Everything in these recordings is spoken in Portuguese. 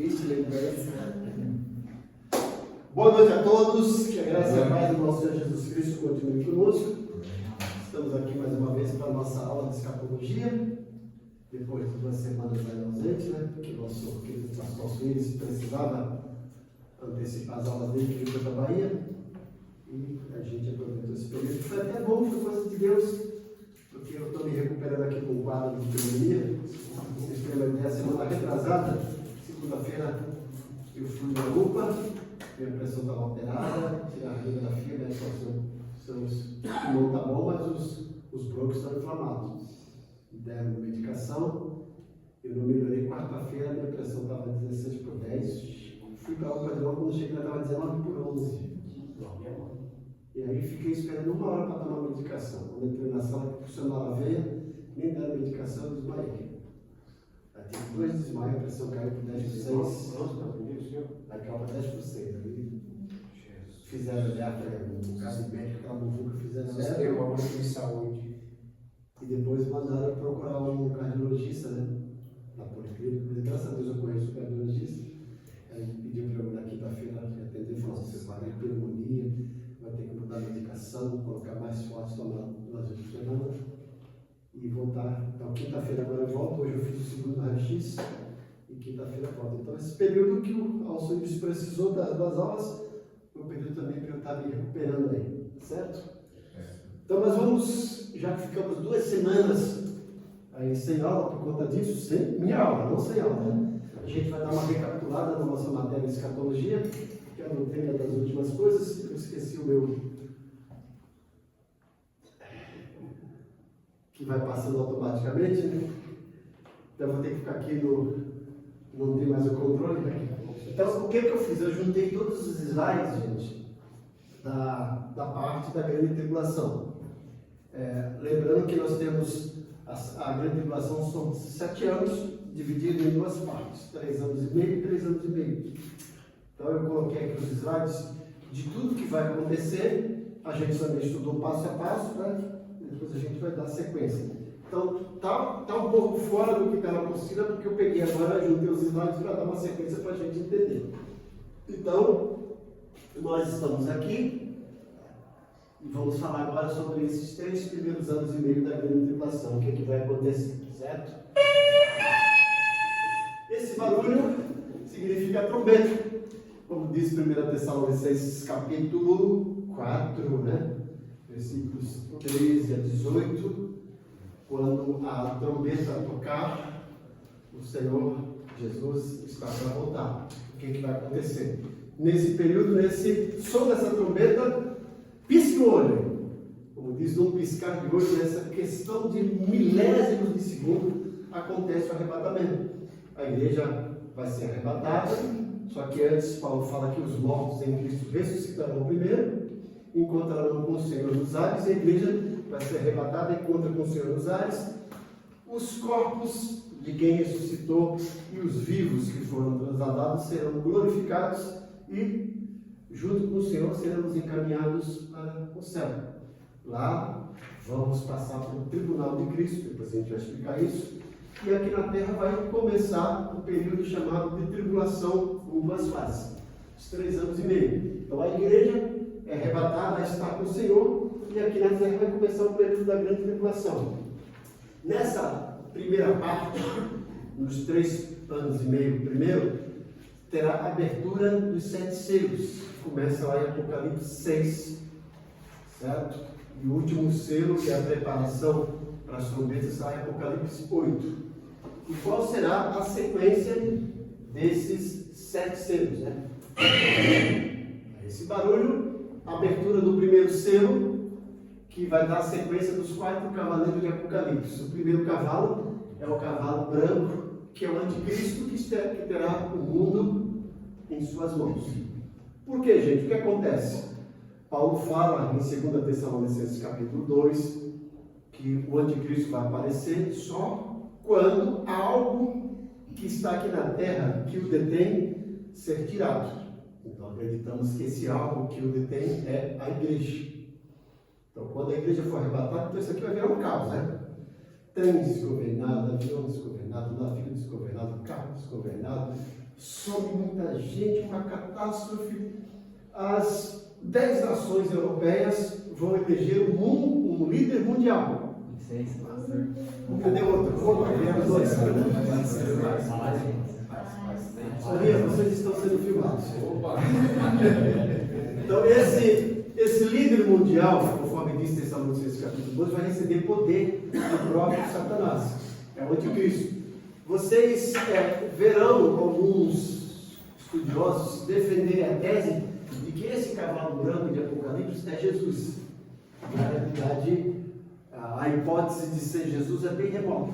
Isso, lembrança. Boa noite a todos, que a graça e a paz do nosso Senhor Jesus Cristo continue conosco. Estamos aqui mais uma vez para a nossa aula de escatologia, depois de 2 semanas aí ausentes, né? Porque o nosso querido pastor Suíris precisava antecipar as aulas dele, que ele foi para a Bahia, e a gente aproveitou esse período. Foi até bom, foi coisa de Deus, porque eu estou me recuperando aqui com um quadro de pneumonia. Vocês têm uma ideia, semana retrasada, segunda-feira, eu fui na UPA, minha pressão estava alterada, tirar a radiografia, né, não está bom, mas os brônquios estão inflamados. Deram medicação, eu não melhorei. Quarta-feira, minha pressão estava 16/10, fui para a UPA de novo, quando cheguei ela estava 19/11. E aí fiquei esperando 1 hora para tomar medicação. Quando entrei na sala que funcionava a veia, nem deram medicação, eu desmaiei. Aí tive 2 desmaios, a pressão caiu por 10/6. Aí caiu para 10%. Aí fizeram no caso médico, aquela muvuca, fizeram sistema de saúde. E depois mandaram eu procurar um cardiologista, né? Na policlínica. Mas graças a Deus eu conheço o cardiologista. Aí pediu para eu na quinta-feira atender e falou: você vai ter pneumonia, vai ter que mudar a medicação, colocar mais forte, tomar 2 vezes por semana e voltar. Então, quinta-feira agora eu volto. Hoje eu fiz o segundo raio-x e quinta-feira eu volto. Então, esse período que o Alcides precisou das 2 aulas, foi um período também para eu estar me recuperando aí, certo? Então, nós vamos, já que ficamos 2 semanas aí sem aula por conta disso, sem minha aula, não sem aula, né? A gente vai dar uma recapitulada na nossa matéria de escatologia, que é o tema das últimas coisas. Eu esqueci o meu, que vai passando automaticamente, né? Então eu vou ter que ficar aqui não tem mais o controle, né? Então o que eu fiz? Eu juntei todos os slides, gente, da parte da grande tribulação. Lembrando que nós temos a grande tribulação, são 7 anos dividido em 2 partes, 3 anos e meio e 3 anos e meio. Então eu coloquei aqui os slides de tudo que vai acontecer. A gente também estudou passo a passo, né? Depois a gente vai dar sequência. Então tá um pouco fora do que está na apostila, porque eu peguei agora, juntei os slides para dar uma sequência para a gente entender. Então nós estamos aqui e vamos falar agora sobre esses 3 primeiros anos e meio da grande tribulação, o que é que vai acontecer, certo? Esse barulho significa trombeta, como diz 1 Tessalonicenses capítulo 4, né? Versículos 13 a 18, quando a trombeta tocar, o Senhor Jesus está para voltar. O que vai acontecer? Nesse período, nesse som dessa trombeta, pisque o olho. Como diz, num piscar de olho, nessa questão de milésimos de segundo, acontece o arrebatamento. A igreja vai ser arrebatada, só que antes Paulo fala que os mortos em Cristo ressuscitarão primeiro, encontrarão com o Senhor nos ares, e a igreja vai ser arrebatada e encontra com o Senhor nos ares. Os corpos de quem ressuscitou e os vivos que foram trasladados serão glorificados e, junto com o Senhor, seremos encaminhados para o céu. Lá vamos passar pelo tribunal de Cristo, depois a gente vai explicar isso. E aqui na Terra vai começar o período chamado de tribulação, com 2 fases, os 3 anos e meio. Então a igreja é arrebatada, está com o Senhor, e aqui na Terra vai começar o período da grande tribulação. Nessa primeira parte, nos 3 anos e meio primeiro, terá a abertura dos 7 selos. Começa lá em Apocalipse 6, certo? E o último selo, que é a preparação para as trombetas, está em Apocalipse 8. E qual será a sequência desses 7 selos, né? Esse barulho, a abertura do primeiro selo, que vai dar a sequência dos 4 cavaleiros de Apocalipse. O primeiro cavalo é o cavalo branco, que é o anticristo, que terá o mundo em suas mãos. Por que, gente? O que acontece? Paulo fala em 2 Tessalonicenses capítulo 2, que o anticristo vai aparecer só quando algo que está aqui na terra, que o detém, ser tirado. Então acreditamos que esse algo que o detém é a igreja. Então quando a igreja for arrebatada, então isso aqui vai virar um caos, né? Trem desgovernado, avião desgovernado, navio desgovernado, carro desgovernado, some muita gente, uma catástrofe. As 10 nações europeias vão eleger um líder mundial. Cadê outro? Opa, ganhamos dois. Sabia, vocês estão sendo filmados. Então, esse líder mundial, conforme diz Tessalonicenses capítulo 2, vai receber poder do próprio Satanás. É o anticristo. Vocês verão alguns estudiosos defenderem a tese de que esse cavalo branco de Apocalipse é Jesus. Na realidade, a hipótese de ser Jesus é bem remota.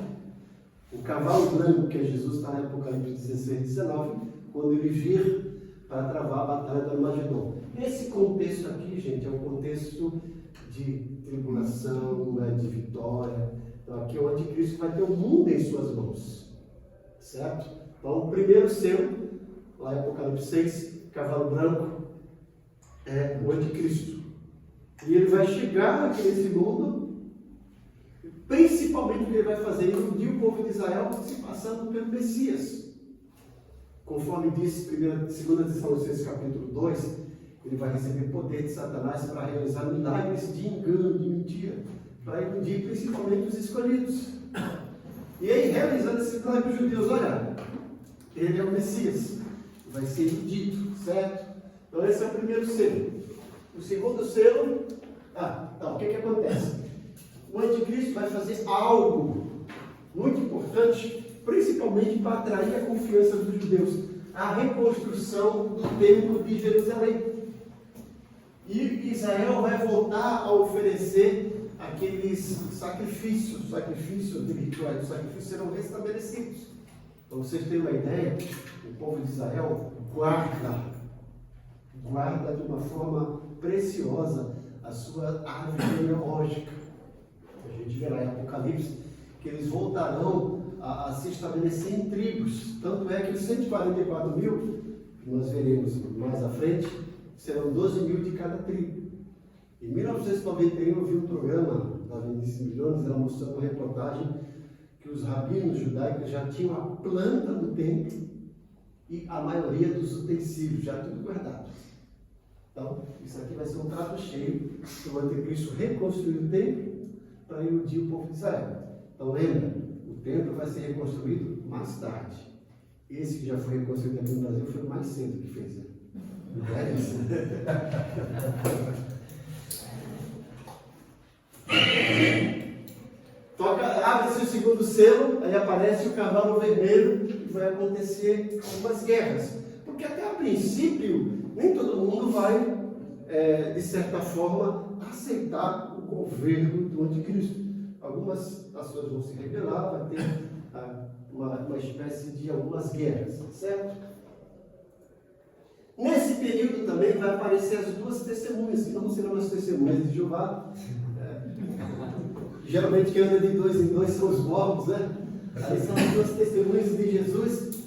O cavalo branco que é Jesus está em Apocalipse 16, 19, quando ele vir para travar a batalha do Armagedon. Esse contexto aqui, gente, é um contexto de tribulação, de vitória. Então aqui o anticristo vai ter o mundo em suas mãos. Certo? Então o primeiro selo, lá em Apocalipse 6, cavalo branco, é o anticristo. E ele vai chegar aqui nesse mundo, principalmente o que ele vai fazer, iludir o povo de Israel se passando pelo Messias. Conforme diz 2 Tessalonicenses capítulo 2, ele vai receber poder de Satanás para realizar milagres de engano, de mentira, para iludir principalmente os escolhidos. E aí, realizando esse milagre para os judeus, olha, ele é o Messias, vai ser iludido, certo? Então esse é o primeiro selo. O segundo selo, o que acontece? O anticristo vai fazer algo muito importante, principalmente para atrair a confiança dos judeus, a reconstrução do templo de Jerusalém. E Israel vai voltar a oferecer aqueles sacrifícios de rituais, os sacrifícios serão restabelecidos. Para vocês terem uma ideia, o povo de Israel guarda de uma forma preciosa a sua árvore genealógica. A gente verá em Apocalipse que eles voltarão a se estabelecer em tribos. Tanto é que os 144 mil, que nós veremos mais à frente, serão 12 mil de cada tribo. Em 1991 eu vi um programa da Vinicius Milhões, ela mostrando uma reportagem que os rabinos judaicos já tinham a planta do templo e a maioria dos utensílios, já tudo guardado. Então, isso aqui vai ser um trato cheio que o anticristo reconstruir o templo para iludir o povo de Israel. Então, lembra, o templo vai ser reconstruído mais tarde. Esse que já foi reconstruído aqui no Brasil foi mais cedo que fez, né? Não é isso? Abre-se o segundo selo, aí aparece o cavalo vermelho e vai acontecer algumas guerras. Porque até a princípio, nem todo mundo vai, de certa forma, aceitar o governo do anticristo. Algumas nações vão se rebelar, vai ter uma espécie de algumas guerras, certo? Nesse período também vai aparecer as duas testemunhas, que não serão as testemunhas de Jeová. Geralmente quem anda de 2 em 2 são os mortos, né? Aí são as duas testemunhas de Jesus.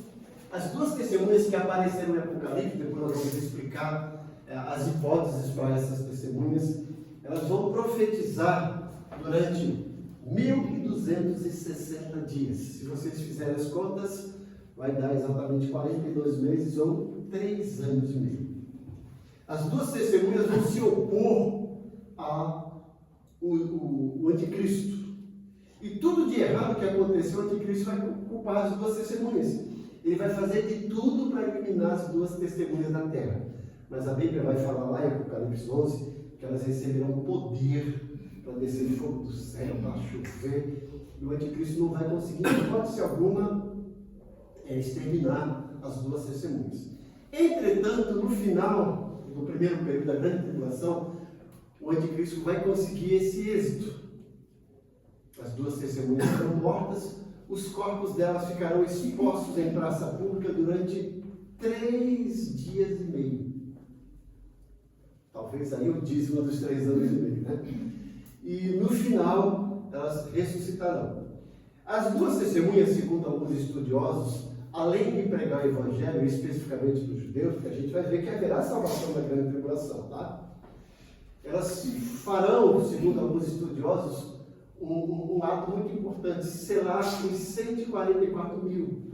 As duas testemunhas que apareceram em Apocalipse, depois nós vamos explicar as hipóteses para essas testemunhas, elas vão profetizar durante 1260 dias. Se vocês fizerem as contas, vai dar exatamente 42 meses ou 3 anos e meio. As duas testemunhas vão se opor ao anticristo. E tudo de errado que aconteceu, o anticristo vai culpar as duas testemunhas. Ele vai fazer de tudo para eliminar as duas testemunhas da terra. Mas a Bíblia vai falar lá em Apocalipse 11 que elas receberão poder para descer fogo do céu, para chover. E o anticristo não vai conseguir, em hipótese alguma, exterminar as duas testemunhas. Entretanto, no final do primeiro período da grande tribulação, o anticristo vai conseguir esse êxito. As duas testemunhas serão mortas, os corpos delas ficarão expostos em praça pública durante 3 dias e meio. Talvez aí o dízimo dos 3 anos e meio, né? E no final, elas ressuscitarão. As duas testemunhas, segundo alguns estudiosos, além de pregar o evangelho, especificamente dos judeus, porque a gente vai ver que haverá salvação na grande tribulação, tá? Elas farão, segundo alguns estudiosos, um ato muito importante, selar os 144 mil.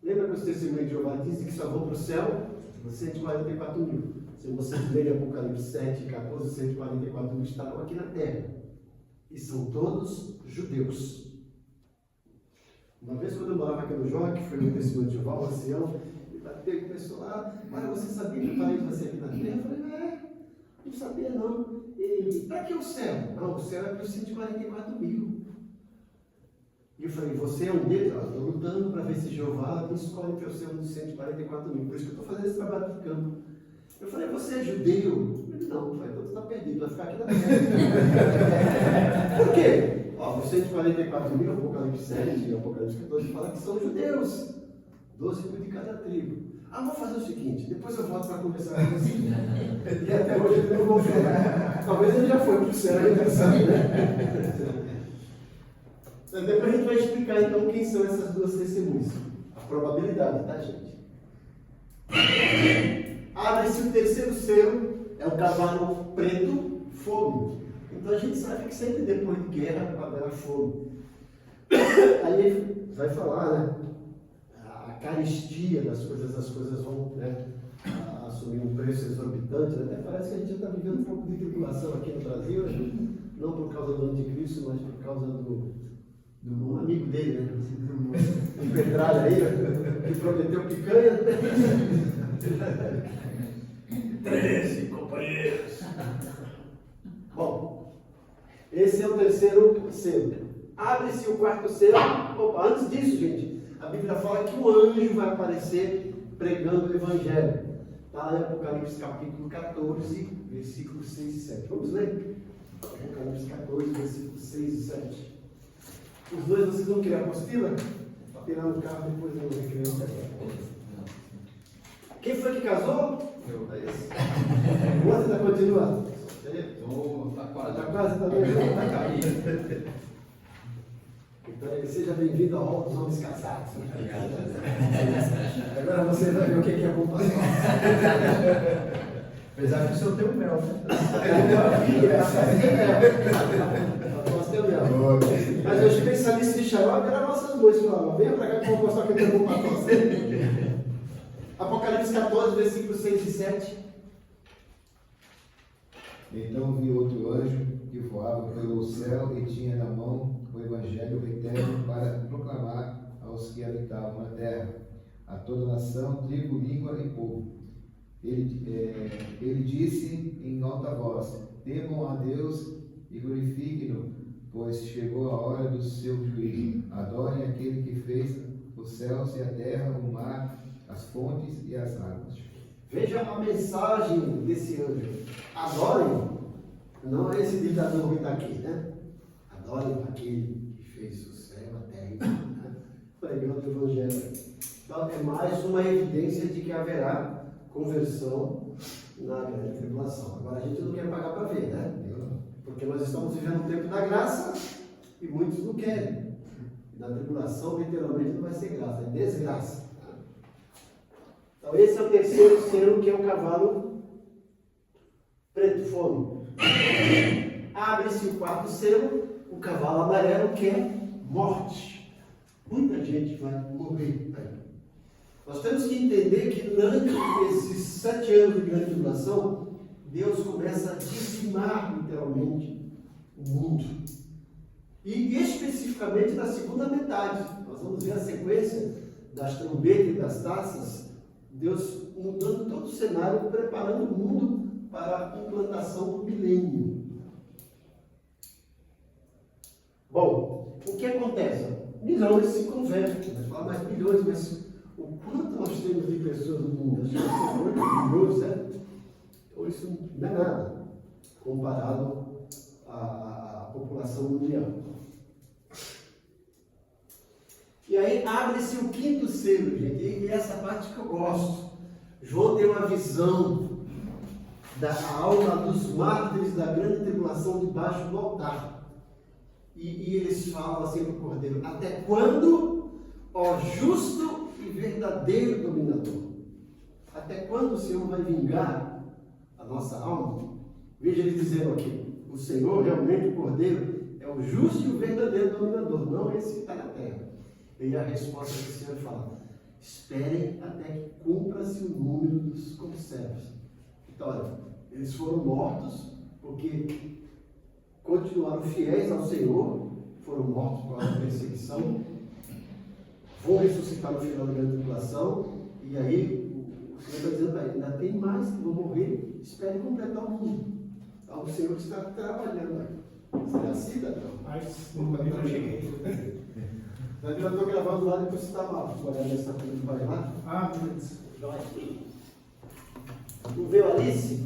Lembra que os testemunhos de Jeová dizem que só vão para o céu 144 mil. Se vocês lerem Apocalipse 7, 14, 144 mil estarão aqui na terra. E são todos judeus. Uma vez quando eu morava aqui no Joca, que foi no testemunho de Jeová, um ancião, e bateu e começou lá, mas você sabia que eu falei de você aqui na terra? Eu falei, não sabia não. E para que o céu? Não, o céu é para os 144 mil. E eu falei, você é um deles? Eu estou lutando para ver se Jeová me escolhe para eu ser um dos 144 mil. Por isso que eu estou fazendo esse trabalho de campo. Eu falei, você é judeu? Ele não. Eu falei, então você está perdido, vai ficar aqui na terra. Por quê? Os 144 mil, Apocalipse 7 e Apocalipse 14, fala que são judeus. 12 mil de cada tribo. Vou fazer o seguinte, depois eu volto para conversar com você. E até hoje ele não confirma. Talvez ele já foi para o céu, a gente não sabe, né? Depois a gente vai explicar então quem são essas duas testemunhas. A probabilidade, tá, gente? Abre-se o terceiro selo, é o cavalo preto, fogo. Então a gente sabe que sempre depois de guerra haverá fogo. Aí ele vai falar, né? A carestia das coisas, as coisas vão, né, assumir um preço exorbitante. Até parece que a gente está vivendo um pouco de tribulação aqui no Brasil, né? Não por causa do anticristo, mas por causa do amigo dele, né? Um pedralho aí, que prometeu picanha. 13 companheiros. Bom, esse é o terceiro selo. Abre-se o quarto selo. Opa, antes disso, gente, a Bíblia fala que um anjo vai aparecer pregando o Evangelho. Está lá em Apocalipse capítulo 14, versículos 6 e 7. Vamos ler? Apocalipse 14, versículos 6 e 7. Os dois, vocês vão querer a apostila? Para tirar no carro depois eu vou criança. Quem foi que casou? Eu. O outro está continuando. Está quase. Está quase, está bem. Está caindo. Então, seja bem-vindo ao hall dos homens casados. Agora você vai ver o que é bom para nós. Apesar que o senhor tem um mel, né? Mas os especialistas de xarope eram nossas mães. Falavam, venha para cá que eu vou mostrar o que é bom para nós. Apocalipse 14, versículos 6 e 7. Então vi outro anjo que voava pelo céu e tinha na mão o evangelho eterno para proclamar aos que habitavam na terra, a toda nação, tribo, língua e povo. Ele disse em alta voz: temam a Deus e glorifiquem-no, pois chegou a hora do seu juízo. Adorem aquele que fez os céus e a terra, o mar, as fontes e as águas. Veja a mensagem desse anjo. Adorem, não é esse ditador que está aqui, né? Adorem aquele que fez o céu, a terra, né? Pregando o Evangelho. Então é mais uma evidência de que haverá conversão na grande tribulação. Agora a gente não quer pagar para ver, né? Porque nós estamos vivendo um tempo da graça e muitos não querem. E na tribulação, literalmente, não vai ser graça, é desgraça. Então esse é o terceiro selo, que é o cavalo preto, fogo. Abre-se o quarto selo, o cavalo amarelo, que é morte. Muita gente vai morrer aí. Nós temos que entender que durante esses 7 anos de grande tribulação, Deus começa a dizimar literalmente o mundo. E especificamente na segunda metade. Nós vamos ver a sequência das trombetas e das taças, Deus mudando todo o cenário, preparando o mundo para a implantação do milênio. Bom, o que acontece? Milhões se convertem. Nós falamos mais milhões, mas o quanto nós temos de pessoas no mundo? Acho que são 8 milhões, né? Então isso não é nada comparado à população mundial. E aí abre-se o quinto selo, gente, e essa parte que eu gosto. João tem uma visão da alma dos mártires da grande tribulação debaixo do altar. E eles falam assim para o Cordeiro: até quando, ó justo e verdadeiro dominador? Até quando o Senhor vai vingar a nossa alma? Veja ele dizendo aqui: o Senhor, realmente o Cordeiro, é o justo e o verdadeiro dominador, não esse que está na terra. E a resposta do Senhor fala: esperem até que cumpra-se o número dos conservos. Então, olha, eles foram mortos porque continuaram fiéis ao Senhor, foram mortos por causa da perseguição, vão ressuscitar no final da grande tribulação, e aí o Senhor está dizendo, ainda tem mais que vão morrer, espere completar o mundo. Então, o Senhor está trabalhando aqui. Você é assim, cidadão? Mas eu cheguei. Eu já estou gravando lá, depois você está lá. Vou olhar nessa coisa que vai lá. Ah, beleza. Não veio Alice?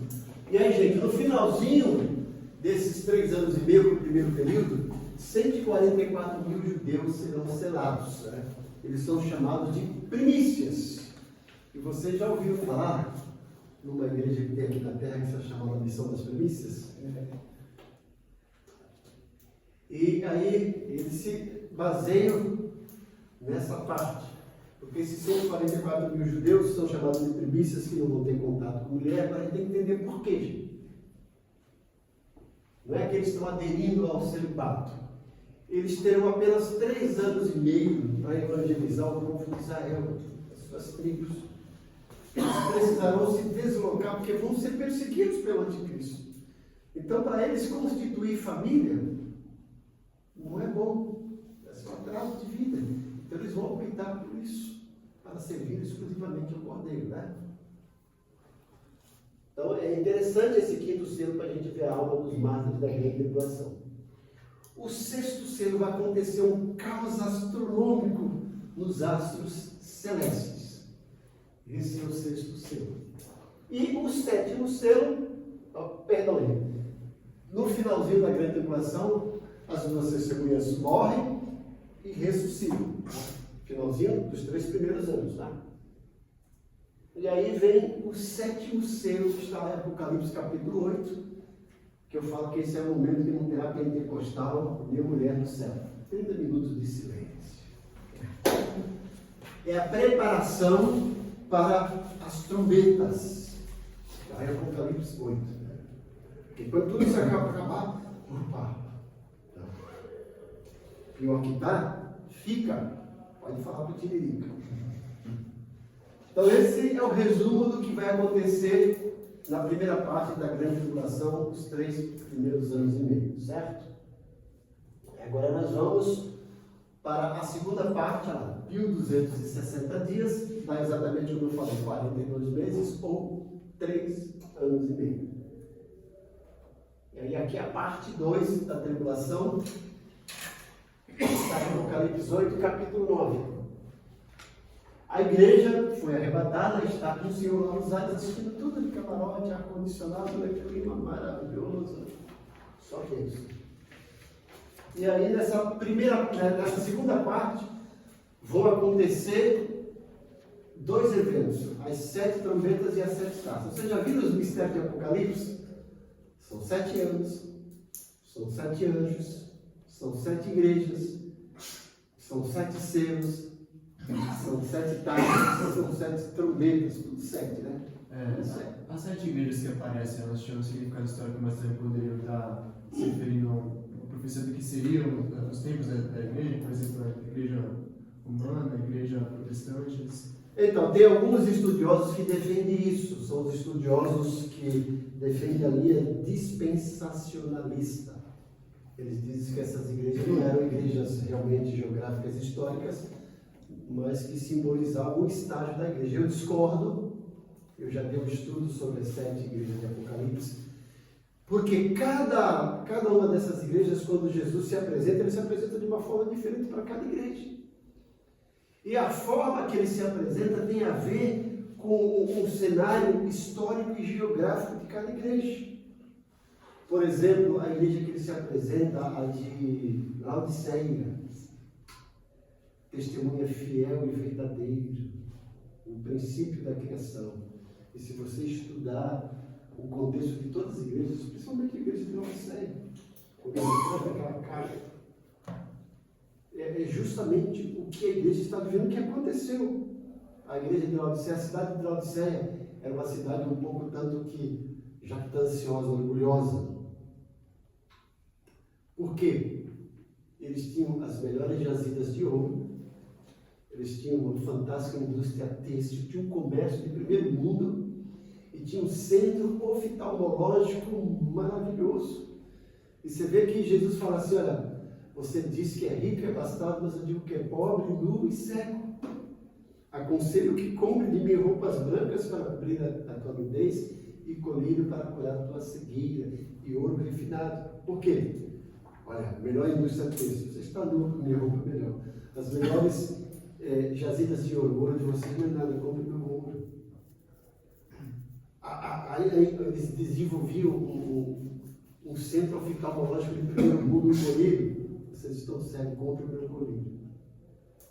E aí, gente, no finalzinho desses 3 anos e meio, no primeiro período, 144 mil judeus serão selados. Né? Eles são chamados de primícias. E vocês já ouviram falar numa igreja que tem aqui na Terra que se chama a Missão das Primícias? E aí eles se baseiam nessa parte. Porque esses 144 mil judeus são chamados de primícias que não vão ter contato com mulher, mas a gente tem que entender por quê, gente. Não é que eles estão aderindo ao celibato. Eles terão apenas 3 anos e meio para evangelizar o povo de Israel, as suas tribos. Eles precisarão se deslocar porque vão ser perseguidos pelo anticristo. Então, para eles constituir família, não é bom. É só atraso de vida. Então, eles vão optar por isso, para servir exclusivamente ao Cordeiro, né? Então, é interessante esse 5º selo para a gente ver a alma dos mártires da grande tribulação. O 6º selo vai acontecer um caos astronômico nos astros celestes. Esse é o 6º selo. E o 7º selo, no finalzinho da grande tribulação, as 2 testemunhas morrem e ressuscitam. Finalzinho dos 3 primeiros anos, tá? E aí vem o 7º selo, que está lá em Apocalipse capítulo 8, que eu falo que esse é o momento que não terá pentecostal nem mulher no céu. 30 minutos de silêncio. É a preparação para as trombetas. Está em Apocalipse 8. Porque quando tudo isso acabar, opa! Pior que tá, fica. Pode falar para o Tiririca. Então esse é o resumo do que vai acontecer na primeira parte da grande tribulação, os 3 primeiros anos e meio, certo? Agora nós vamos para a segunda parte, 1260 dias, dá exatamente como eu falei, 42 meses ou 3 anos e meio. E aí aqui a parte 2 da tribulação, está em Apocalipse 8, capítulo 9. A igreja foi arrebatada, está com o Senhor lá nos ares, assistindo tudo de camarote, ar-condicionado, aquele clima maravilhoso. Só que é isso. E aí, nessa segunda parte, vão acontecer 2 eventos: as 7 trombetas e as 7 taças. Vocês já viram os mistérios de Apocalipse? São 7 anos, são 7 anjos, são 7 igrejas, são 7 selos, são 7 taças, são 7 trombetas, tudo 7, né? As 7 igrejas que aparecem, elas tinham um significado histórico, mas também poderiam estar se referindo a uma profecia do que seriam os tempos da igreja, por exemplo, a igreja romana, a igreja protestante. Então, tem alguns estudiosos que defendem isso, são os estudiosos que defendem a linha dispensacionalista. Eles dizem que essas igrejas não eram igrejas realmente geográficas históricas, mas que simbolizavam um estágio da igreja. Eu discordo, eu já dei um estudo sobre as 7 igrejas de Apocalipse, porque cada uma dessas igrejas, quando Jesus se apresenta, ele se apresenta de uma forma diferente para cada igreja. E a forma que ele se apresenta tem a ver com o cenário histórico e geográfico de cada igreja. Por exemplo, a igreja que ele se apresenta, a de Laodiceia, testemunha fiel e verdadeiro, o princípio da criação. E se você estudar o contexto de todas as igrejas, principalmente a igreja de Laodiceia, quando ele conta aquela carta, é justamente o que a igreja está vivendo, o que aconteceu. A igreja de Laodiceia, a cidade de Laodiceia, era uma cidade um pouco tanto que jactanciosa, orgulhosa. Por quê? Eles tinham as melhores jazidas de ouro, Eles tinham uma fantástica indústria têxtil, tinha um comércio de primeiro mundo e tinha um centro oftalmológico maravilhoso. E você vê que Jesus fala assim, olha, você diz que é rico, é bastardo, mas eu digo que é pobre, nu e cego. Aconselho que compre de mim roupas brancas para cobrir a tua nudez e colírio para curar a tua cegueira e ouro refinado. Por quê? Olha, melhor indústria têxtil, você está nu com minha roupa melhor. As melhores jazidas de ouro de vocês não é nada, compre meu ouro. Aí eles desenvolviam um centro oftalmológico de primeiro mundo, um colírio. Vocês estão cegos, compre o meu colírio.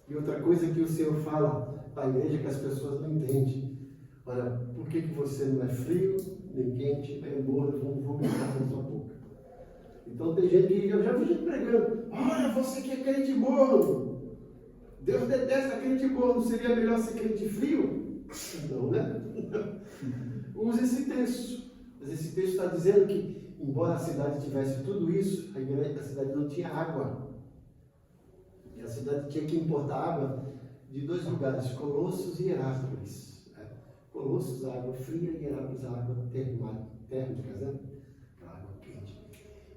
E outra coisa que o Senhor fala para a igreja que as pessoas não entendem. Olha, por que você não é frio, nem quente, nem morno, vamos vomitar na sua boca. Então tem gente que, eu já vi gente pregando, olha, você que é crente morno. Deus detesta crente morno, seria melhor ser crente frio? Não, né? Usa esse texto. Mas esse texto está dizendo que, embora a cidade tivesse tudo isso, a cidade não tinha água. E a cidade tinha que importar água de dois lugares, Colossos e Herápolis. Colossos, a água fria, e Herápolis, a água térmicas, né? A água quente.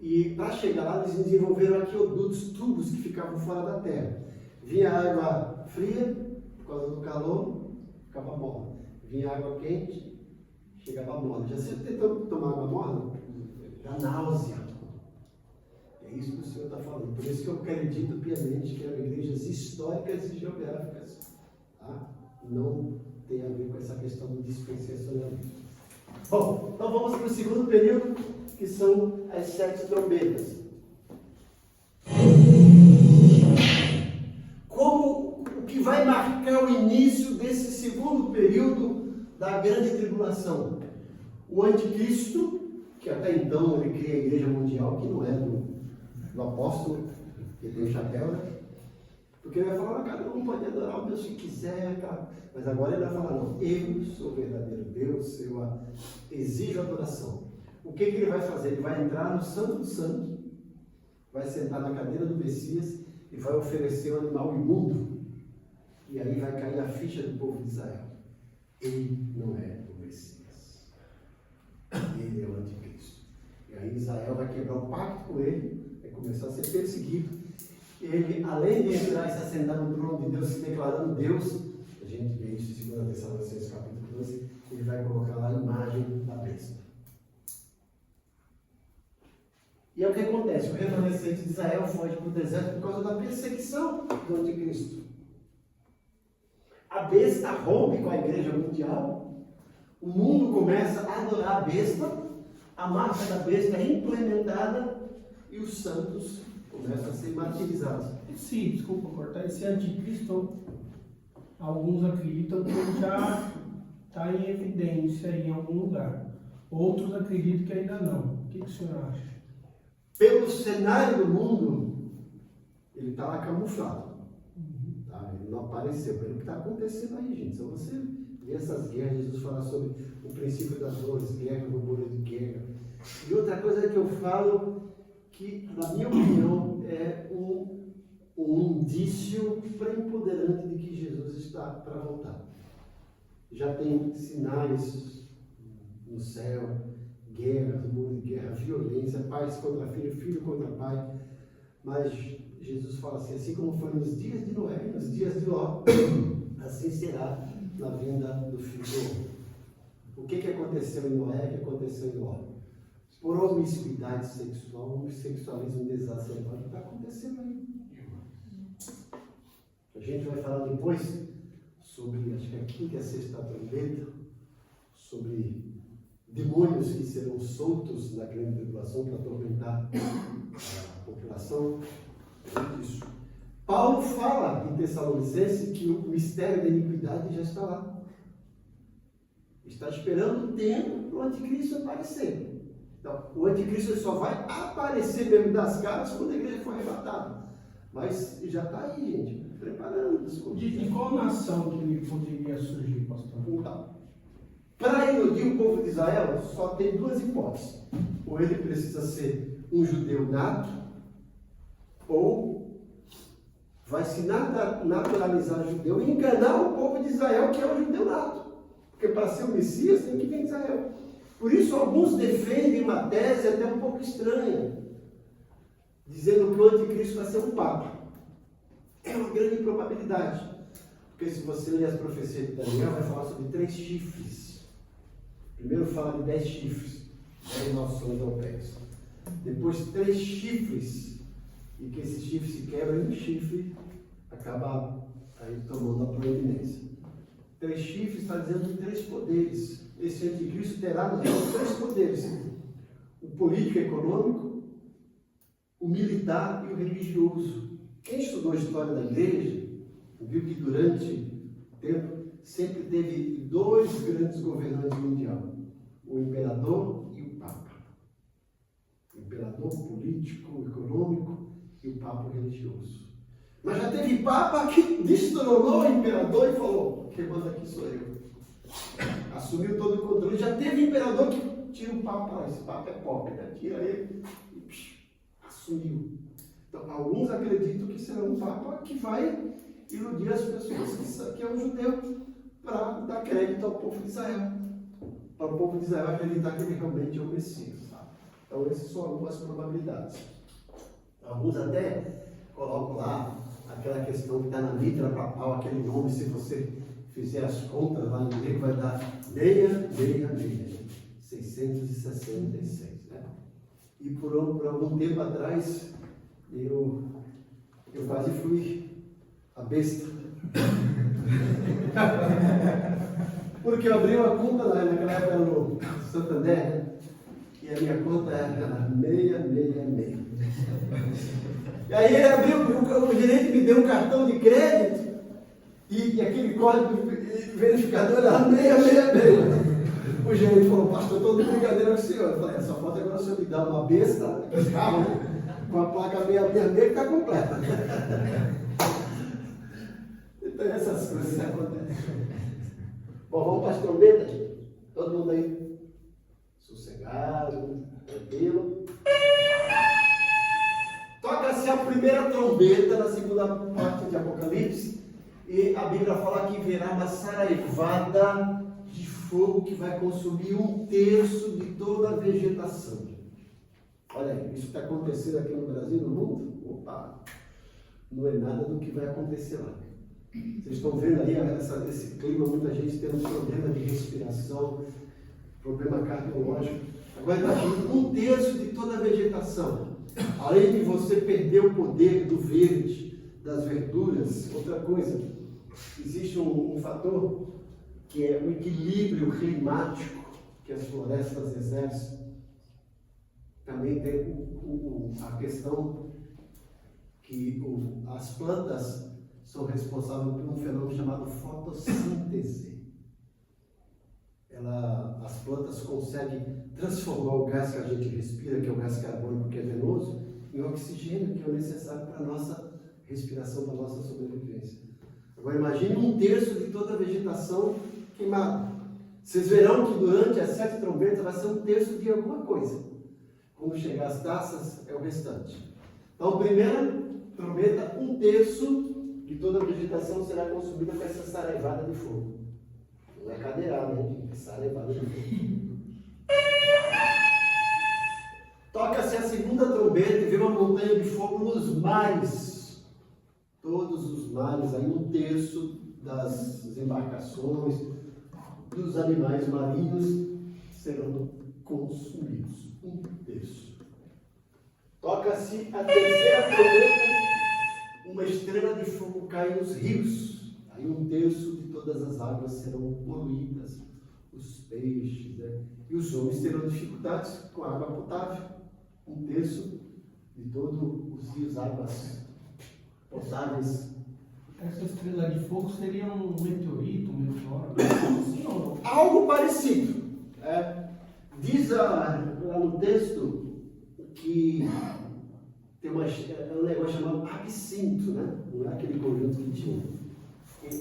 E para chegar lá, eles desenvolveram aquedutos, tubos que ficavam fora da terra. Vinha água fria, por causa do calor, ficava morna. Vinha água quente, chegava morna. Já você tentou tomar água morna? Dá náusea. É isso que o Senhor está falando. Por isso que eu acredito piamente que eram igrejas históricas e geográficas. Tá? Não tem a ver com essa questão do dispensacionalismo. Bom, então vamos para o segundo período, que são as 7 trombetas. Como o que vai marcar o início desse segundo período da grande tribulação? O anticristo, que até então ele cria a igreja mundial, que não é do apóstolo, que tem o chapéu, né? Porque ele vai falar, cada um pode adorar o Deus que quiser, cara. Mas agora ele vai falar, não, eu sou o verdadeiro Deus, eu exijo adoração. O que ele vai fazer? Ele vai entrar no Santo do Santo, vai sentar na cadeira do Messias e vai oferecer um animal imundo. E aí vai cair a ficha do povo de Israel. Ele não é o Messias. Ele é o anticristo. E aí Israel vai quebrar o pacto com ele, vai começar a ser perseguido. Ele, além de entrar e se assentar no trono de Deus, se declarando Deus, a gente vê isso em 2 Tessalonicenses capítulo 12, ele vai colocar lá a imagem da besta. E é o que acontece, o remanescente de Israel foge para o deserto por causa da perseguição do anticristo. A besta rompe com a igreja mundial, o mundo começa a adorar a besta, a marca da besta é implementada e os santos começam a ser martirizados. Sim, desculpa cortar, esse anticristo, alguns acreditam que ele já está em evidência em algum lugar. Outros acreditam que ainda não. O que o senhor acha? Pelo cenário do mundo, ele está lá camuflado. Tá? Ele não apareceu. Pelo que está acontecendo aí, gente. Se você vê essas guerras, Jesus fala sobre o princípio das dores, guerra, rumores de guerra. E outra coisa que eu falo, que, na minha opinião, é um indício pré-empoderante de que Jesus está para voltar. Já tem sinais no céu, guerra, rumor de guerra, violência, pais contra filho, filho contra pai. Mas Jesus fala assim como foi nos dias de Noé, nos dias de Ló, assim será na vinda do Filho do Homem. O que aconteceu em Noé, o que aconteceu em Ló? Promiscuidade sexual, homossexualismo desacerbado, está acontecendo aí. A gente vai falar depois sobre, acho que a quinta e a sexta trombeta, sobre demônios que serão soltos na grande tribulação para atormentar a população. Isso. Paulo fala em Tessalonicenses que o mistério da iniquidade já está lá. Está esperando o tempo para o anticristo aparecer. Então, o anticristo só vai aparecer mesmo das caras quando a igreja for arrebatada. Mas já está aí, gente, preparando. De qual nação que ele poderia surgir, pastor? Então, para iludir o povo de Israel, só tem duas hipóteses. Ou ele precisa ser um judeu nato, ou vai se naturalizar judeu e enganar o povo de Israel, que é o judeu nato. Porque para ser o Messias tem que vir de Israel. Por isso alguns defendem uma tese até um pouco estranha, dizendo que o anticristo vai ser um papa. É uma grande probabilidade. Porque se você ler as profecias de Daniel, vai falar sobre 3 chifres. Primeiro fala de 10 chifres, 10 nações europeias. Depois 3 chifres, e que esses chifres se quebram e um chifre acaba aí tomando a proeminência. 3 chifres está dizendo 3 poderes. Esse anticristo terá nos 3 poderes: o político econômico, o militar e o religioso. Quem estudou a história da igreja viu que durante o tempo sempre teve 2 grandes governantes mundiais: o imperador e o papa. O imperador político, econômico e o papa religioso. Mas já teve papa que destronou o imperador e falou: quem manda aqui sou eu. Assumiu todo o controle. Já teve imperador que tira o papa, esse papa é pop, né? Tira ele e assumiu. Então, alguns acreditam que será um papa que vai iludir as pessoas que é um judeu, para dar crédito ao povo de Israel. Para o povo de Israel acreditar que ele realmente é o Messias. Tá? Então, essas são algumas probabilidades. Alguns até colocam lá aquela questão que está na mitra papal, aquele nome, se você fizer as contas lá no grego, vai dar 666. Né? E por algum tempo atrás, eu quase fui a besta. Porque eu abri uma conta lá, naquela época no Santander, né? E a minha conta era 666. E aí ele abriu, o gerente me deu um cartão de crédito e aquele código verificador era 666. O gerente falou: pastor, eu estou de brincadeira com o senhor. Eu falei: só falta agora o senhor me dar uma besta, carro, com a placa 666 que está completa. Então essas coisas acontecem. Bom, vamos para as trombetas. Todo mundo aí sossegado, tranquilo. Toca-se a primeira trombeta na segunda parte de Apocalipse, e a Bíblia fala que verá uma saraivada de fogo que vai consumir 1/3 de toda a vegetação. Olha aí, isso está acontecendo aqui no Brasil, no mundo? Opa! Não é nada do que vai acontecer lá. Vocês estão vendo aí esse clima, muita gente tendo problema de respiração, problema cardiológico. Agora imagine 1/3 de toda a vegetação. Além de você perder o poder do verde, das verduras, outra coisa, existe um fator que é o equilíbrio climático que as florestas exercem. Também tem a questão que as plantas são responsáveis por um fenômeno chamado fotossíntese. As plantas conseguem transformar o gás que a gente respira, que é o gás carbônico, que é venoso, em oxigênio, que é o necessário para a nossa respiração, para a nossa sobrevivência. Agora imagine 1/3 de toda a vegetação queimada. Vocês verão que durante as 7 trombetas vai ser 1/3 de alguma coisa. Quando chegar as taças, é o restante. Então, primeira trombeta, 1/3 de toda a vegetação será consumida com essa saraivada de fogo. Não é cadeirada, hein? É saraivada de fogo. Toca-se a segunda trombeta e vê uma montanha de fogo nos mares. Todos os mares, aí 1/3 das embarcações, dos animais marinhos serão consumidos. 1/3. Toca-se a terceira trombeta, uma estrela de fogo cai nos rios. Aí 1/3 de todas as águas serão poluídas, os peixes, né? E os homens terão dificuldades com a água potável. 1/3 de todos os rios, águas potáveis. Essa estrela de fogo seria um meteorito, um meteoro? Sim ou não? Algo parecido. Diz lá no texto que tem um negócio chamado absinto, né? Não é aquele conjunto que tinha.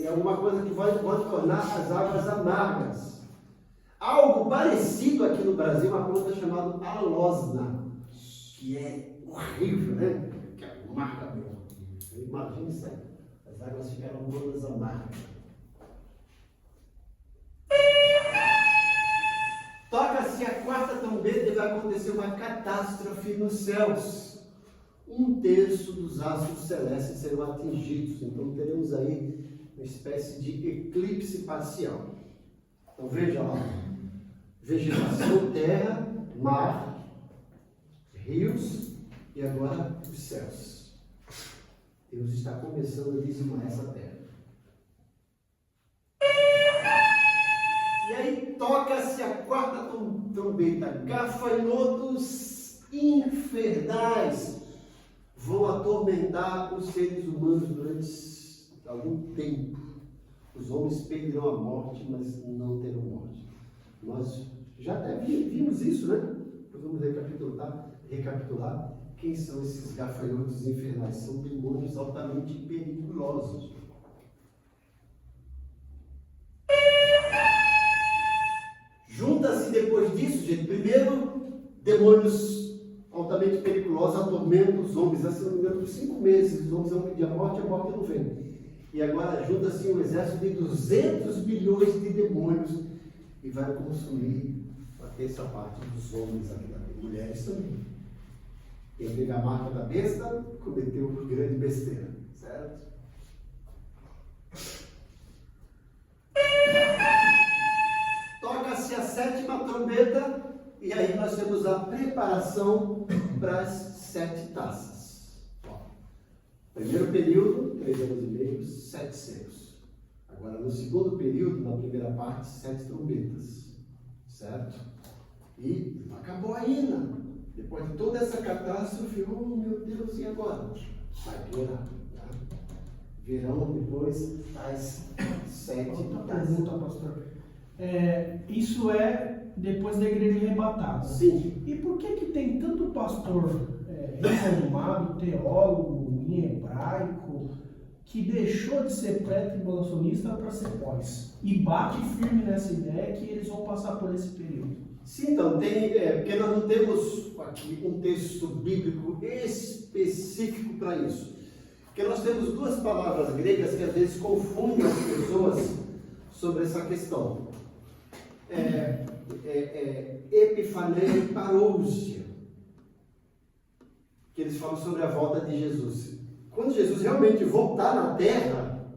É alguma coisa que pode tornar as águas amargas. Algo parecido aqui no Brasil, uma planta chamada alosna, que é horrível, né? Que é amarga mesmo. Imagine isso aí. As águas ficaram todas amargas. Toca-se a quarta trombeta e vai acontecer uma catástrofe nos céus. 1/3 dos astros celestes serão atingidos. Então teremos aí uma espécie de eclipse parcial. Então veja lá. Vegetação, terra, mar, rios e agora os céus. Deus está começando a dizimar essa terra. E aí toca-se a quarta trombeta. Gafanhotos infernais vão atormentar os seres humanos durante algum tempo. Os homens perderão a morte, mas não terão morte. Nós já até vimos isso, né? Então vamos recapitular. Quem são esses gafanhotos infernais? São demônios altamente perigosos. Junta-se depois disso, gente, primeiro, demônios altamente perigosos atormentam os homens, assim, não me engano, por 5 meses, os homens vão pedir a morte não vem. E agora junta-se um exército de 200 bilhões de demônios e vai consumir a terça parte dos homens aqui da terra, mulheres também. Quem teve a marca da besta cometeu grande besteira, certo? Toca-se a 7ª trombeta e aí nós temos a preparação para as 7 taças. Ó, primeiro período, 3 anos e meio, 7 selos. Agora no segundo período, na primeira parte, 7 trombetas, certo? E não acabou ainda. Depois de toda essa catástrofe, oh meu Deus, e agora? Vai piorar. Tá? Virão depois as 7 Outra taças. pergunta, pastor. Isso é depois da igreja arrebatada. Sim. E por que tem tanto pastor reformado, teólogo, em hebraico, que deixou de ser pré-tribulacionista para ser pós? E bate firme nessa ideia que eles vão passar por esse período. Sim, então, porque nós não temos aqui um texto bíblico específico para isso. Porque nós temos 2 palavras gregas que às vezes confundem as pessoas sobre essa questão. Epifaneia e parousia, que eles falam sobre a volta de Jesus. Quando Jesus realmente voltar na terra,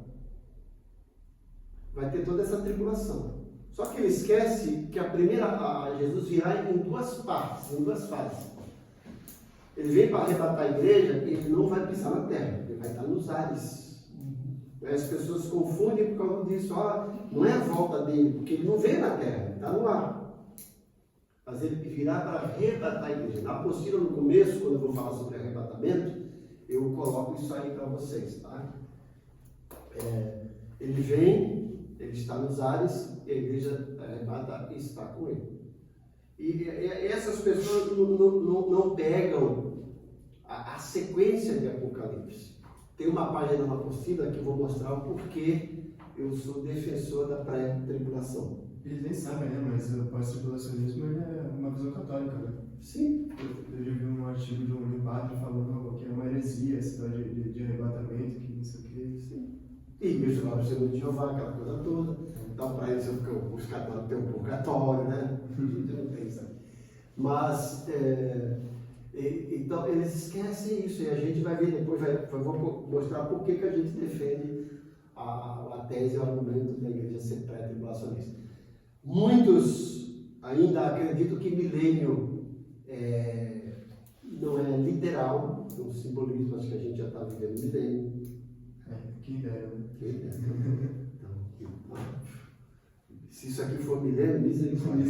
vai ter toda essa tribulação. Só que ele esquece que Jesus virá em 2 partes, em 2 fases. Ele vem para arrebatar a igreja e ele não vai pisar na terra, ele vai estar nos ares. As pessoas confundem por causa disso. Não é a volta dele, porque ele não veio na terra, ele está no ar. Mas ele virá para arrebatar a igreja. Na apostila, no começo, quando eu vou falar sobre arrebatamento, eu coloco isso aí para vocês, tá? Ele vem, ele está nos ares, e a igreja arrebata e está com ele. E essas pessoas não pegam a sequência de Apocalipse. Tem uma página na apostila que eu vou mostrar o porquê eu sou defensor da pré-tribulação. Eles nem sabem, né? Mas o pós-tribulacionismo é uma visão católica, né? Sim. Eu já vi um artigo de um padre falando que é uma heresia essa história de arrebatamento, que não sei o que. Sim. E mesmo lá no de Jeová, aquela coisa toda. Então, para eles, os católicos têm um purgatório, né? A gente não tem isso. Mas, então, eles esquecem isso. E a gente vai ver depois, vou mostrar por que a gente defende a tese e o argumento da igreja ser pré-tribulacionista. Muitos ainda acreditam que milênio não é literal, é um simbolismo, acho que a gente já está vivendo milênio. Que ideia, né? Que ideia. Então, se isso aqui for milênio, misericórdia.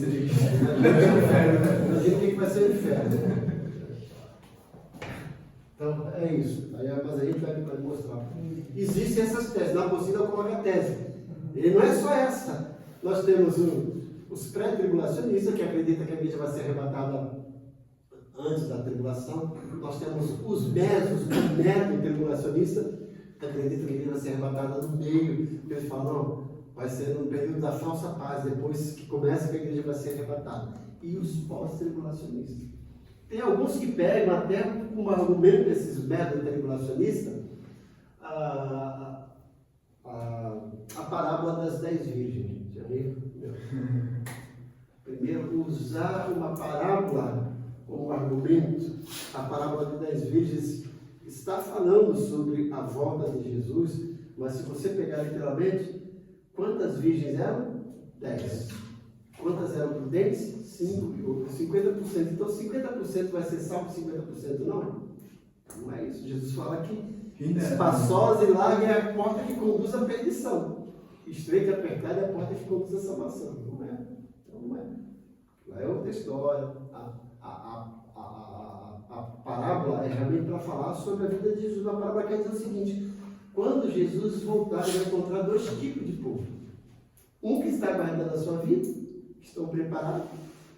A gente tem que vai ser o inferno. Então, é isso. Mas a gente vai mostrar. Existem essas teses. Na apostila eu coloco a tese. E não é só essa. Nós temos os pré-tribulacionistas, que acreditam que a igreja vai ser arrebatada antes da tribulação. Nós temos os medo-tribulacionistas, que acreditam que a igreja vai ser arrebatada no meio. Eles falam, não, vai ser no período da falsa paz, depois que começa que a igreja vai ser arrebatada. E os pós-tribulacionistas. Tem alguns que pegam até como argumento desses medo-tribulacionistas a parábola das 10 virgens. Já viu? Primeiro, usar uma parábola como argumento. A parábola de 10 virgens está falando sobre a volta de Jesus, mas se você pegar literalmente, quantas virgens eram? 10. Quantas eram prudentes? 5 e outras 50%. Então 50% vai ser salvo, 50% não? Não é isso. Jesus fala que espaçosa e larga é a porta que conduz à perdição. Estreita e apertada é a porta que conduz à salvação. Não é? Então não é. Lá é outra história. A parábola é realmente para falar sobre a vida de Jesus. A parábola quer dizer o seguinte: quando Jesus voltar, ele vai encontrar 2 tipos de povo. Um que está guardando a sua vida, que estão preparados,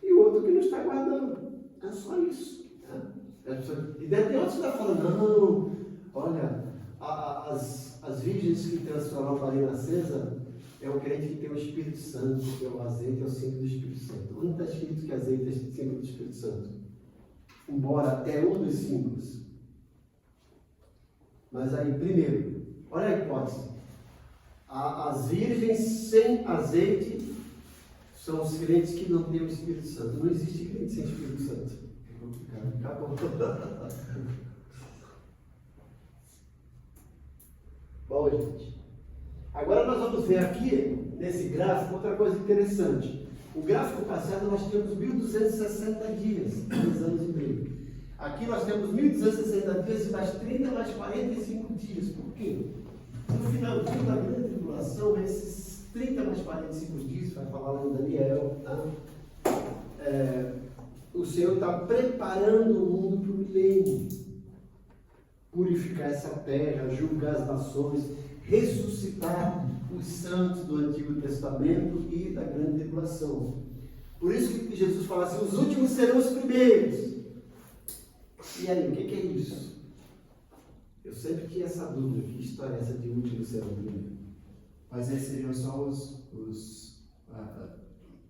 e o outro que não está guardando. É só isso. Né? E deve ter outros que estão falando, não, olha, as virgens que transformam a farinha acesa é o crente que tem o Espírito Santo, que é o azeite, é o símbolo do Espírito Santo. Onde está escrito que azeite é símbolo do Espírito Santo? Embora é um dos símbolos. Mas aí, primeiro, olha a hipótese. As virgens sem azeite são os crentes que não têm o Espírito Santo. Não existe crente sem Espírito Santo. É complicado. Acabou. Bom, gente. Agora nós vamos ver aqui, nesse gráfico, outra coisa interessante. O gráfico passado nós temos 1.260 dias, 2 anos e meio. Aqui nós temos 1.260 dias e mais 30 mais 45 dias. Por quê? No finalzinho da grande tribulação, esses 30 mais 45 dias, vai falar lá em Daniel, tá? O Senhor está preparando o mundo para o milênio. Purificar essa terra, julgar as nações, ressuscitar os santos do Antigo Testamento e da grande tribulação. Por isso que Jesus fala assim, os últimos serão os primeiros. E aí, o que é isso? Eu sempre tinha essa dúvida, que história é essa de último serão primeiro? Mas aí seriam só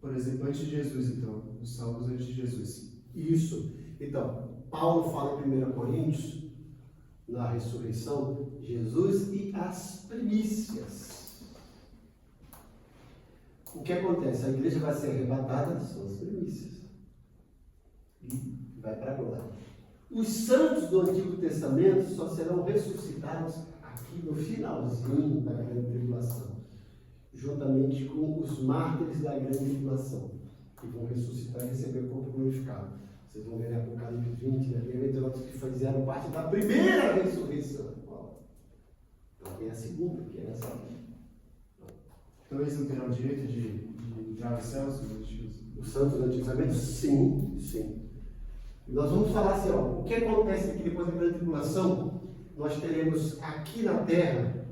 por exemplo, antes de Jesus, então, os salvos antes de Jesus. Isso. Então, Paulo fala em 1 Coríntios, na ressurreição, Jesus e as primícias. O que acontece? A igreja vai ser arrebatada, são as primícias. E vai para a glória. Os santos do Antigo Testamento só serão ressuscitados aqui no finalzinho da grande tribulação, juntamente com os mártires da grande tribulação, que vão ressuscitar e receber o corpo glorificado. Vocês vão ver em Apocalipse 20, né? Outros que fizeram parte da primeira ressurreição. Então tem a segunda, que é essa aqui. Então eles não terão direito de entrar nos céus? Os santos do Antigo Testamento? Sim, sim. E nós vamos falar assim, ó, o que acontece aqui depois da grande tribulação? Nós teremos aqui na terra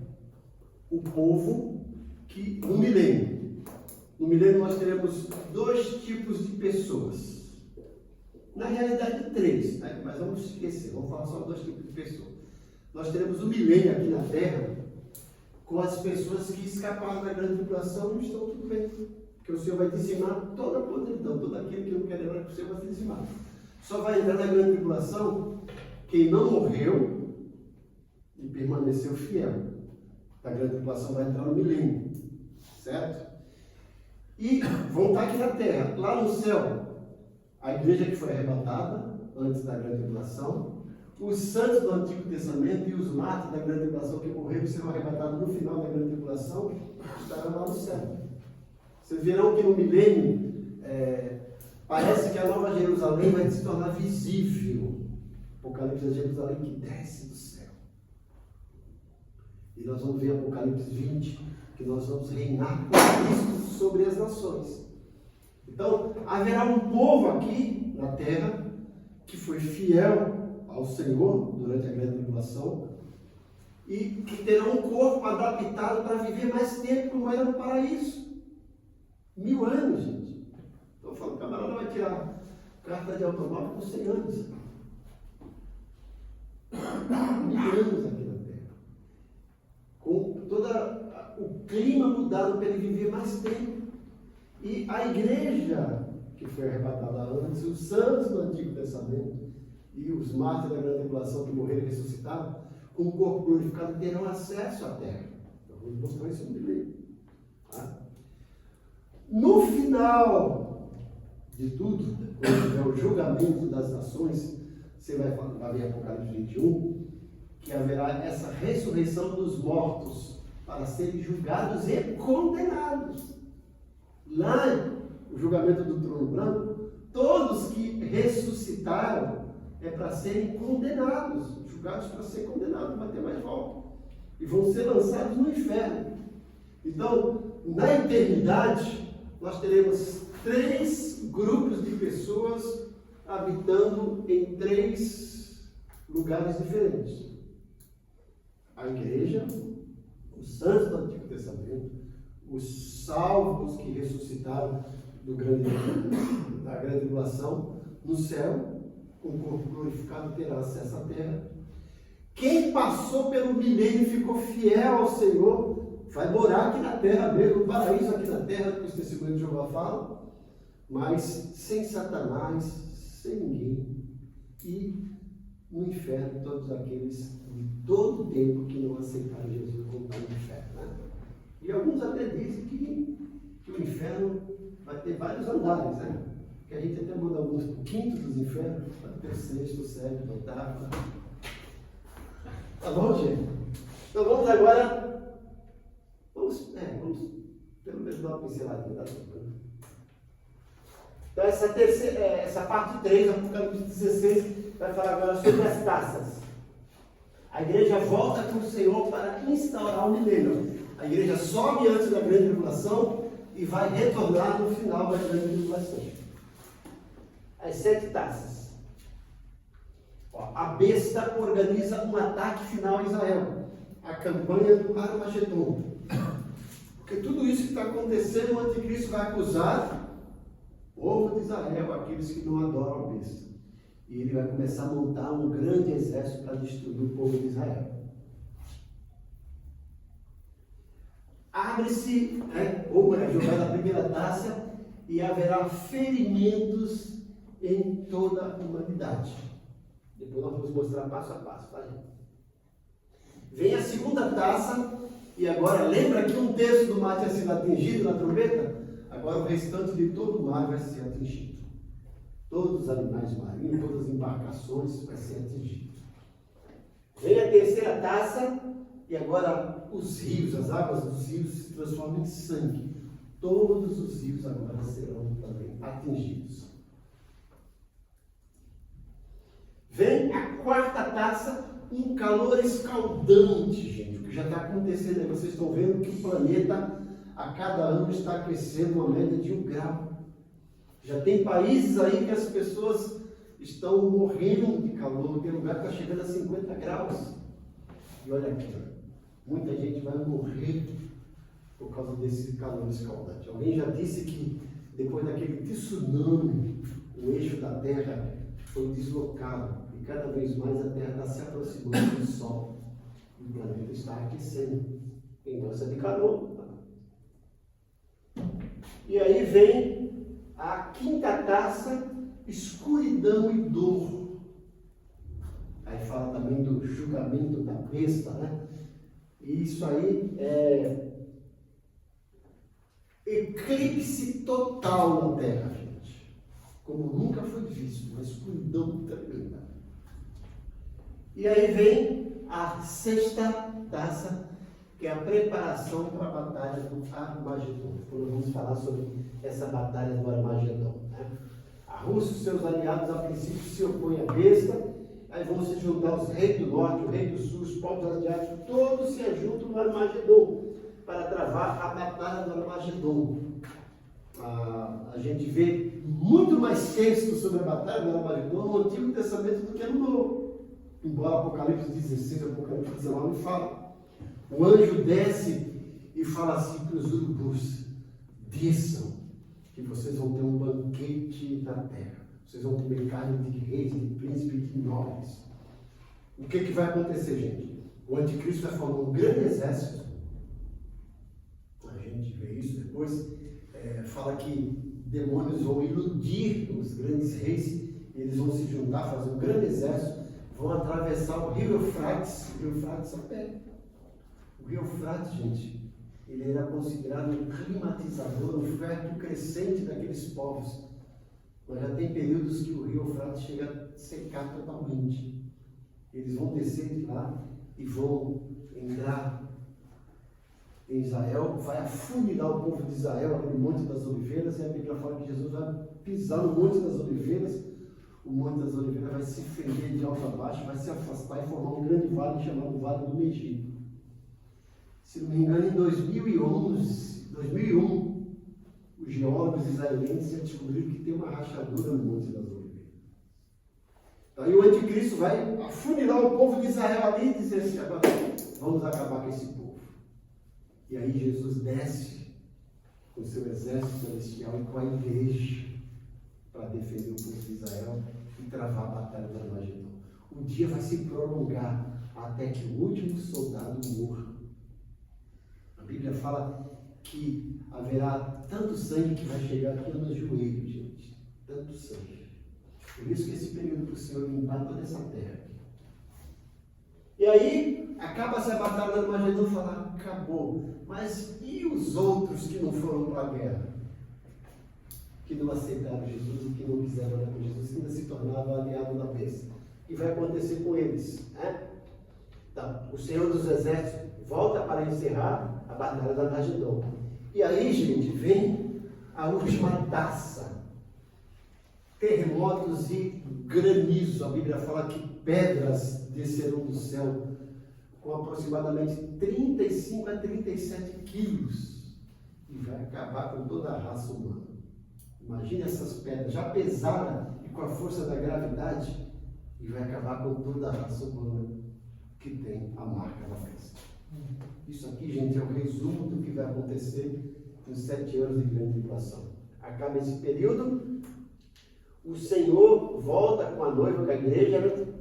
o povo que, no milênio nós teremos 2 tipos de pessoas. Na realidade 3, né? Mas vamos esquecer, vamos falar só 2 tipos de pessoas. Nós teremos o milênio aqui na terra com as pessoas que escaparam da grande tribulação e estão tudo bem. Porque o Senhor vai dizimar toda a podridão, todo aquele que não quer lembrar que o Senhor vai dizimar. Só vai entrar na grande tribulação quem não morreu e permaneceu fiel. A grande tribulação vai entrar no milênio, certo? E vão estar aqui na terra. Lá no céu, a igreja que foi arrebatada antes da grande tribulação, os santos do Antigo Testamento e os mártires da grande tribulação que morreram serão arrebatados no final da grande tribulação, estarão lá no céu. Vocês verão que no milênio parece que a Nova Jerusalém vai se tornar visível. Apocalipse é Jerusalém que desce do céu. E nós vamos ver Apocalipse 20, que nós vamos reinar com Cristo sobre as nações. Então, haverá um povo aqui na terra que foi fiel ao Senhor durante a grande tribulação e que terá um corpo adaptado para viver mais tempo como era no paraíso. 1000 anos, gente. Estou falando, o camarada vai tirar carta de automóvel com 100 anos. 1000 anos aqui na terra. Com todo o clima mudado para ele viver mais tempo. E a igreja que foi arrebatada antes, os santos do Antigo Testamento e os mártires da grande tribulação que morreram e ressuscitaram, com o corpo glorificado, terão acesso à terra. Então, vamos mostrar isso no livro. Tá? No final de tudo, quando é o julgamento das nações, você vai ver Apocalipse 21, que haverá essa ressurreição dos mortos para serem julgados e condenados. Lá, o julgamento do trono branco, todos que ressuscitaram é para serem condenados, julgados para ser condenados, não vai ter mais volta. E vão ser lançados no inferno. Então, na eternidade, nós teremos 3 grupos de pessoas habitando em 3 lugares diferentes. A igreja, os santos do Antigo Testamento, os salvos que ressuscitaram da grande tribulação, no céu, com o corpo glorificado, terá acesso à terra. Quem passou pelo milênio e ficou fiel ao Senhor, vai morar aqui na terra mesmo, no paraíso aqui na terra, que os testemunhos de Jeová falam, mas sem Satanás, sem ninguém. E no inferno, todos aqueles de todo o tempo que não aceitaram Jesus vão estar no inferno. Né? E alguns até dizem que o inferno vai ter vários andares, né? Que a gente até manda alguns para o 5º dos infernos, para ter o 6º, o 7º, o 8º. Tá bom, gente? Então vamos agora. Vamos pelo menos dar uma pinceladinha da dupla. Então essa parte 3, Apocalipse 16, vai falar agora sobre as taças. A igreja volta com o Senhor para instaurar o milênio. A igreja sobe antes da grande tribulação e vai retornar no final da grande tribulação. As 7 taças. A besta organiza um ataque final a Israel. A campanha do Armagedon. Porque tudo isso que está acontecendo, o anticristo vai acusar o povo de Israel, aqueles que não adoram a besta. E ele vai começar a montar um grande exército para destruir o povo de Israel. Abre-se, ou é jogada a primeira taça, e haverá ferimentos em toda a humanidade. Depois nós vamos mostrar passo a passo, tá, gente? Vem a segunda taça, e agora, lembra que 1/3 do mar tinha sido atingido na trombeta? Agora o restante de todo o mar vai ser atingido. Todos os animais marinhos, todas as embarcações vai ser atingido. Vem a terceira taça, e agora os rios, as águas dos rios se transformam em sangue. Todos os rios agora serão também atingidos. Vem a quarta taça, um calor escaldante, gente. O que já está acontecendo aí, vocês estão vendo que o planeta a cada ano está aquecendo uma média de 1 grau. Já tem países aí que as pessoas estão morrendo de calor, tem lugar que está chegando a 50 graus. E olha aqui, muita gente vai morrer por causa desse calor escaldante. Alguém já disse que depois daquele tsunami, o eixo da Terra foi deslocado e cada vez mais a Terra está se aproximando do Sol. E o planeta está aquecendo. Quem gosta de calor. E aí vem a quinta taça, escuridão e dor. Aí fala também do julgamento da besta, né? E isso aí é eclipse total na Terra, gente. Como nunca foi visto, uma escuridão tremenda. E aí vem a sexta taça, que é a preparação para a batalha do Armagedon. Quando vamos falar sobre essa batalha do Armagedon, né? A Rússia e seus aliados, a princípio, se opõem à besta. Aí vão se juntar os reis do norte, o rei do sul, os povos asiáticos, todos se juntam no Armagedon para travar a batalha do Armagedon. A gente vê muito mais textos sobre a batalha do Armagedon no Antigo Testamento do que no Novo. Embora Apocalipse 16 e Apocalipse 19 fala. O anjo desce e fala assim para os urubus: desçam, que vocês vão ter um banquete na terra. Vocês vão comer carne de reis, de príncipes e de nobres. O que vai acontecer, gente? O anticristo vai formar um grande exército. A gente vê isso depois. Fala que demônios vão iludir os grandes reis. Eles vão se juntar, fazer um grande exército. vão atravessar o rio Eufrates a pé. O rio Eufrates, gente, ele era considerado um climatizador, um ferto crescente daqueles povos. Mas já tem períodos que o rio Eufrates chega a secar totalmente. Eles vão descer de lá e vão entrar em Israel, vai afunilar o povo de Israel ali no Monte das Oliveiras, e a Bíblia fala que Jesus vai pisar no Monte das Oliveiras, o Monte das Oliveiras vai se fender de alto a baixo, vai se afastar e formar um grande vale chamado Vale do Megido. Se não me engano, em 2001, os geólogos israelenses descobriram que tem uma rachadura no Monte das Oliveiras. Aí o anticristo vai afunilar o povo de Israel ali e dizer assim: agora vamos acabar com esse povo. E aí Jesus desce com o seu exército celestial e com a igreja para defender o povo de Israel e travar a batalha do Armagedon. O dia vai se prolongar até que o último soldado morra. A Bíblia fala que haverá tanto sangue que vai chegar aqui nos joelhos, gente. Tanto sangue. Por isso que esse período para o Senhor limpar toda essa terra. E aí, acaba-se a batalha do Armagedon e fala: acabou. Mas e os outros que não foram para a guerra? Que não aceitaram Jesus e que não quiseram andar com Jesus, que ainda se tornavam aliados da besta. O que vai acontecer com eles? Então, o Senhor dos Exércitos volta para encerrar a batalha do Armagedon. E aí, gente, vem a última taça. Terremotos e granizo. A Bíblia fala que pedras descerão do céu com aproximadamente 35 a 37 quilos e vai acabar com toda a raça humana. Imagine essas pedras já pesadas e com a força da gravidade, e vai acabar com toda a raça humana que tem a marca da besta. Isso aqui, gente, é o resumo do que vai acontecer nos 7 anos de grande tribulação. Acaba esse período, o Senhor volta com a noiva, com a igreja,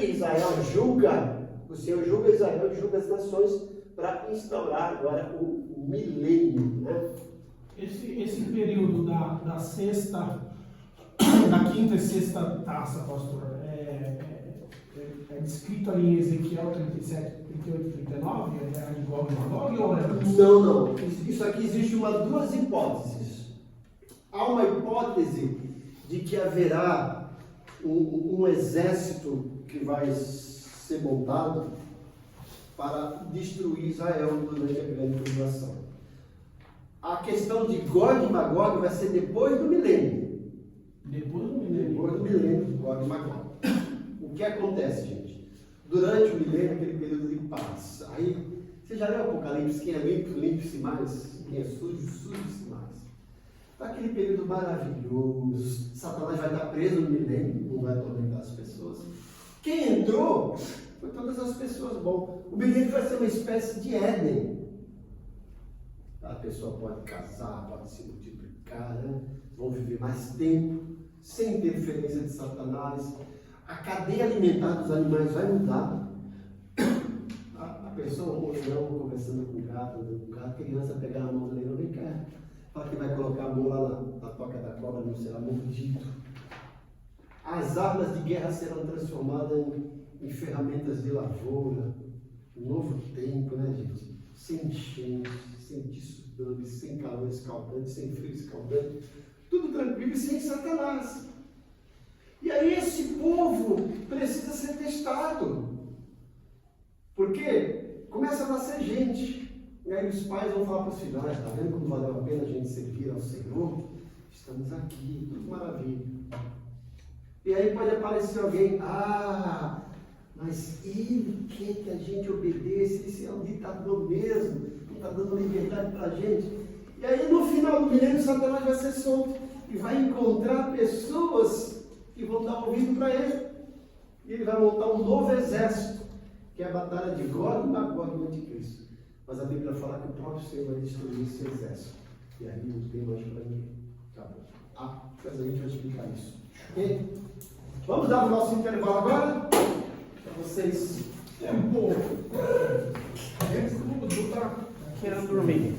Israel julga, o Senhor julga Israel e julga as nações para instaurar agora o milênio, né? Esse período da quinta e sexta taça, pastor, é descrito ali em Ezequiel 37, 38, 39, a guerra de Gog e Magog, ou é? Não. Isso aqui existe duas hipóteses. Há uma hipótese de que haverá um exército que vai ser montado para destruir Israel durante a grande tribulação. A questão de Gog e Magog vai ser depois do milênio. Depois do milênio. Depois do milênio, Gog e Magog. O que acontece, gente? Durante o milênio, aquele período de paz. Aí, você já leu o Apocalipse? Quem é limpo, limpe-se mais. Quem é sujo, suje-se mais. Está aquele período maravilhoso. Satanás vai estar preso no milênio, não vai atormentar as pessoas. Quem entrou foi todas as pessoas. Bom, o milênio vai ser uma espécie de Éden. A pessoa pode casar, pode se multiplicar, né? Vão viver mais tempo, sem interferência de Satanás. A cadeia alimentar dos animais vai mudar. A pessoa, um leão conversando com o gato, a criança pegar a mão do leão, vem cá. Fala que vai colocar a mão lá na toca da cobra, não será mordido. As armas de guerra serão transformadas em ferramentas de lavoura. Um novo tempo, né, gente? Sem enchente, sem tsunami, sem calor escaldante, sem frio escaldante. Tudo tranquilo e sem Satanás. E aí esse povo precisa ser testado. Porque começa a nascer gente. E aí os pais vão falar para os filhos: está vendo como valeu a pena a gente servir ao Senhor? Estamos aqui, tudo maravilha. E aí pode aparecer alguém: mas ele quer que a gente obedeça, esse é um ditador mesmo, não está dando liberdade para a gente. E aí no final do milênio Satanás vai ser solto e vai encontrar pessoas que vão dar ouvido para ele. E ele vai montar um novo exército, que é a batalha de Gog e Magog do Anticristo. Mas a Bíblia fala que o próprio Senhor vai destruir esse exército. E aí não tem mais para ninguém. Tá bom. Mas a gente vai explicar isso. Ok? Vamos dar o nosso intervalo agora? Para vocês. Tempo. Querendo dormir.